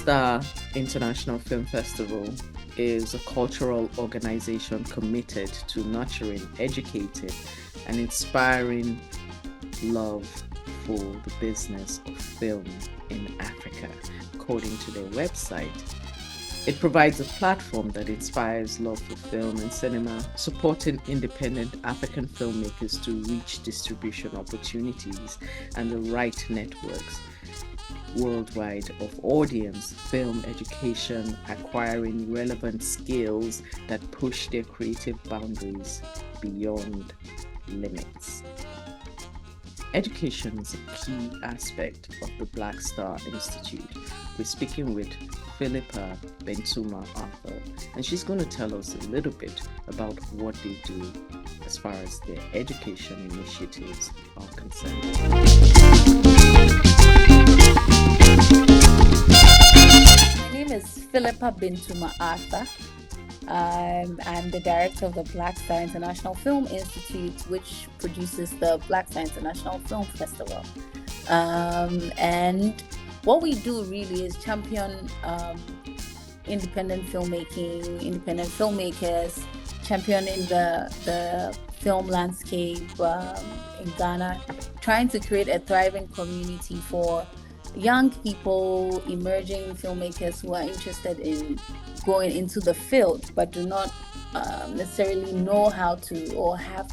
BLACKSTAR International Film Festival is a cultural organization committed to nurturing, educating, and inspiring love for the business of film in Africa, according to their website. It provides a platform that inspires love for film and cinema, supporting independent African filmmakers to reach distribution opportunities and the right networks worldwide of audience, film education, acquiring relevant skills that push their creative boundaries beyond limits. Education is a key aspect of the BLACKSTAR Institute. We're speaking with Philippa Bentuma, and she's going to tell us a little bit about what they do as far as their education initiatives are concerned. My name is Philippa Bentuma. I'm the director of the BLACKSTAR International Film Institute, which produces the BLACKSTAR International Film Festival. And what we do really is champion independent filmmaking, independent filmmakers, championing the film landscape in Ghana, trying to create a thriving community for young people, emerging filmmakers who are interested in going into the field but do not necessarily know how to or have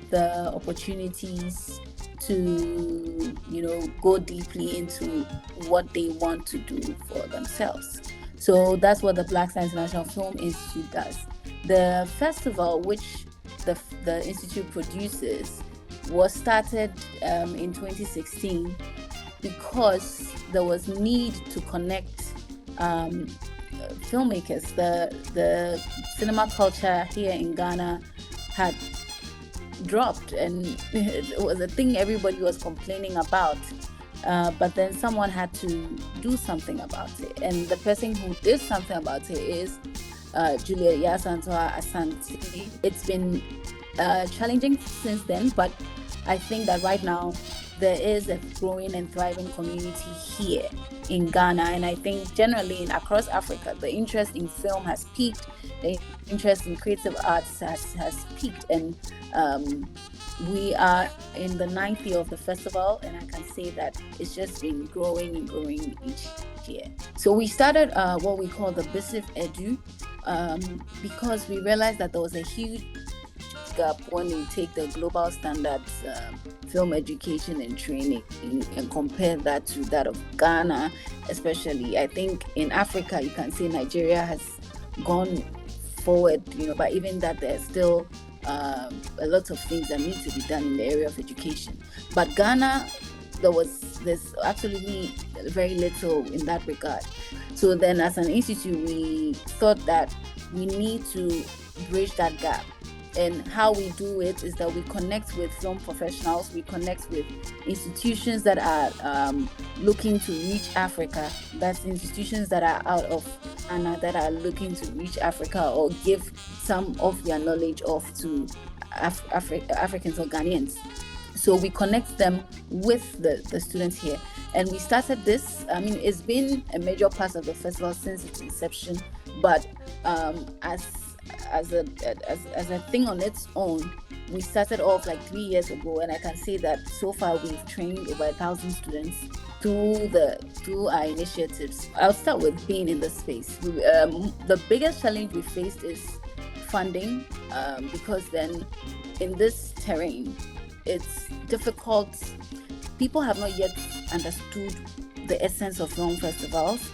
the opportunities to go deeply into what they want to do for themselves. So that's what the BLACKSTAR International Film Institute does. The festival, which the institute produces, was started in 2016 because there was need to connect filmmakers. The cinema culture here in Ghana had dropped, and it was a thing everybody was complaining about. But then someone had to do something about it, and the person who did something about it is Julia Yasantoa Asante. It's been challenging since then, but I think that right now there is a growing and thriving community here in Ghana, and I think generally across Africa, the interest in film has peaked, the interest in creative arts has peaked, and we are in the 9th year of the festival, and I can say that it's just been growing and growing each year. So we started what we call the BSIFF because we realized that there was a huge gap when you take the global standards film education and training and compare that to that of Ghana, especially. I think in Africa you can say Nigeria has gone forward, but even that there's still a lot of things that need to be done in the area of education. But Ghana, there's absolutely very little in that regard. So then as an institute, we thought that we need to bridge that gap. And how we do it is that we connect with film professionals, we connect with institutions that are looking to reach Africa. That's institutions that are out of Ghana that are looking to reach Africa or give some of their knowledge off to Africans or Ghanaians. So we connect them with the students here. And we started this, it's been a major part of the festival since its inception, but as a thing on its own, we started off like 3 years ago, and I can say that so far we've trained over 1,000 students through our initiatives. I'll start with being in the space. The biggest challenge we faced is funding, because then in this terrain, it's difficult. People have not yet understood the essence of film festivals.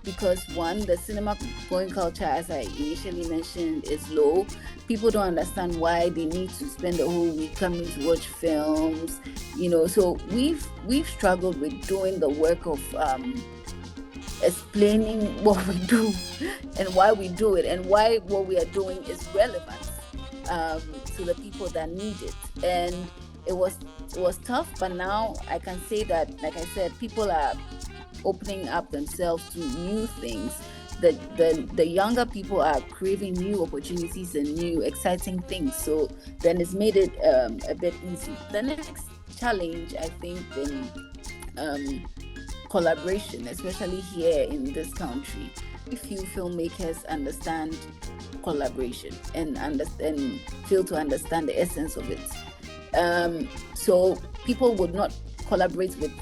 Because one, the cinema going culture, as I initially mentioned, is low. People don't understand why they need to spend the whole week coming to watch films, So we've struggled with doing the work of explaining what we do and why we do it, and why what we are doing is relevant to the people that need it. And it was tough, but now I can say that, like I said, people are opening up themselves to new things. The younger people are craving new opportunities and new exciting things, so then it's made it a bit easy. The next challenge, I think, collaboration, especially here in this country. Few filmmakers understand collaboration and feel to understand the essence of it. So people would not collaborate with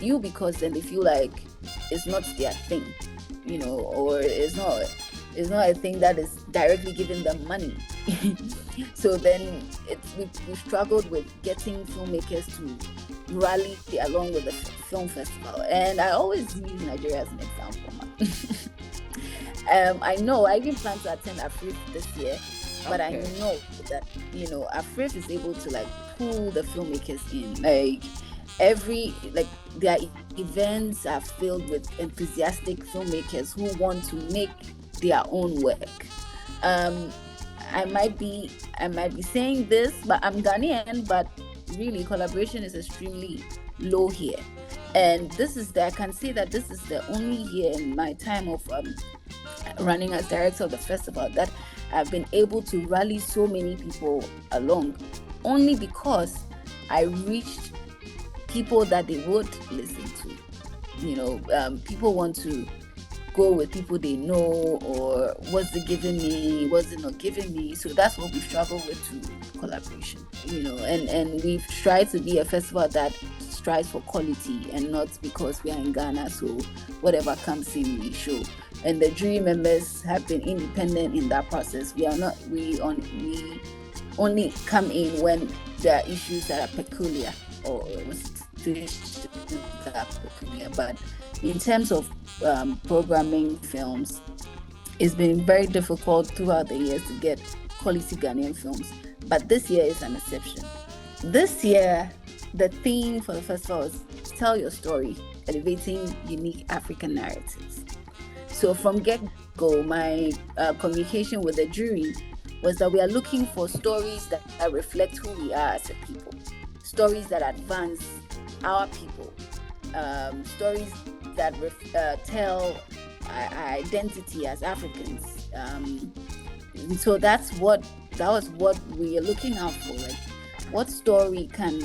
you because then they feel like it's not their thing, or it's not a thing that is directly giving them money. So then we struggled with getting filmmakers to rally along with the film festival. And I always use Nigeria as an example. I know I even plan to attend AfriF this year, but I know that AfriF is able to pull the filmmakers in. Their events are filled with enthusiastic filmmakers who want to make their own work. I might be saying this, but I'm Ghanaian, but really collaboration is extremely low here. And I can say that this is the only year in my time of running as director of the festival that I've been able to rally so many people along, only because I reached people that they would listen to. People want to go with people they know, or what's it giving me, what's it not giving me. So that's what we struggle with to collaboration, and we've tried to be a festival that strives for quality and not because we are in Ghana, so whatever comes in we show. And the jury members have been independent in that process. We only come in when there are issues that are peculiar or situations that are peculiar. But in terms of programming films, it's been very difficult throughout the years to get quality Ghanaian films. But this year is an exception. This year, the theme for the festival is Tell Your Story, Elevating Unique African Narratives. So from get-go, my communication with the jury was that we are looking for stories that reflect who we are as a people, stories that advance our people, stories that tell our identity as Africans. So that was what we are looking out for. What story can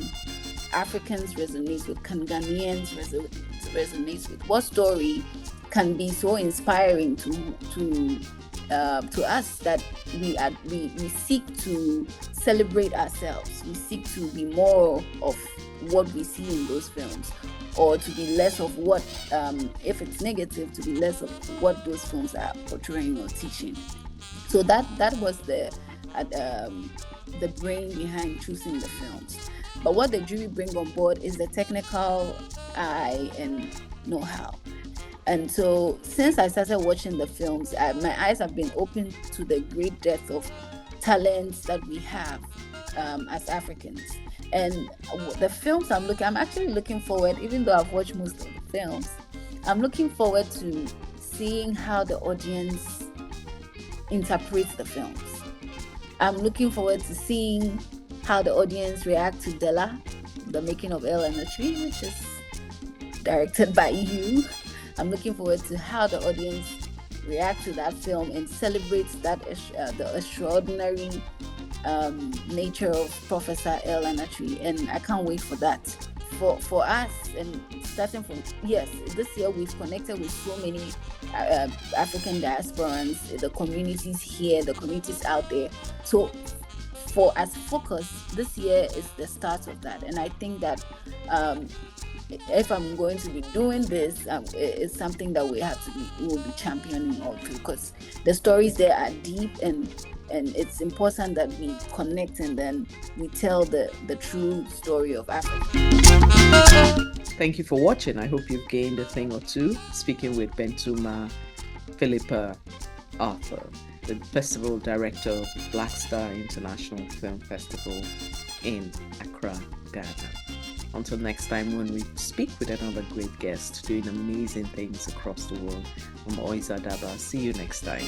Africans resonate with? Can Ghanaians resonate with? What story can be so inspiring to us that we seek to celebrate ourselves? We seek to be more of what we see in those films, or to be less of what, if it's negative, to be less of what those films are portraying or teaching. So that was the brain behind choosing the films. But what the jury bring on board is the technical eye and know-how. And so since I started watching the films, my eyes have been open to the great depth of talents that we have as Africans. And the films I'm actually looking forward, even though I've watched most of the films, I'm looking forward to seeing how the audience interprets the films. I'm looking forward to seeing how the audience react to DELA, the Making of El Anatsui, which is directed by you. I'm looking forward to how the audience react to that film and celebrates that the extraordinary nature of Professor El Anatsui, and I can't wait for that. For us, and starting from this year we've connected with so many African diasporans, the communities here, the communities out there. So for us focus, this year is the start of that, and I think that if I'm going to be doing this, it's something that we will be championing all through, because the stories there are deep, and it's important that we connect and then we tell the true story of Africa. Thank you for watching. I hope you've gained a thing or two. Speaking with Bentuma Philippa Arthur, the festival director of BLACKSTAR International Film Festival in Accra, Ghana. Until next time, when we speak with another great guest doing amazing things across the world, I'm Oyiza Adaba. See you next time.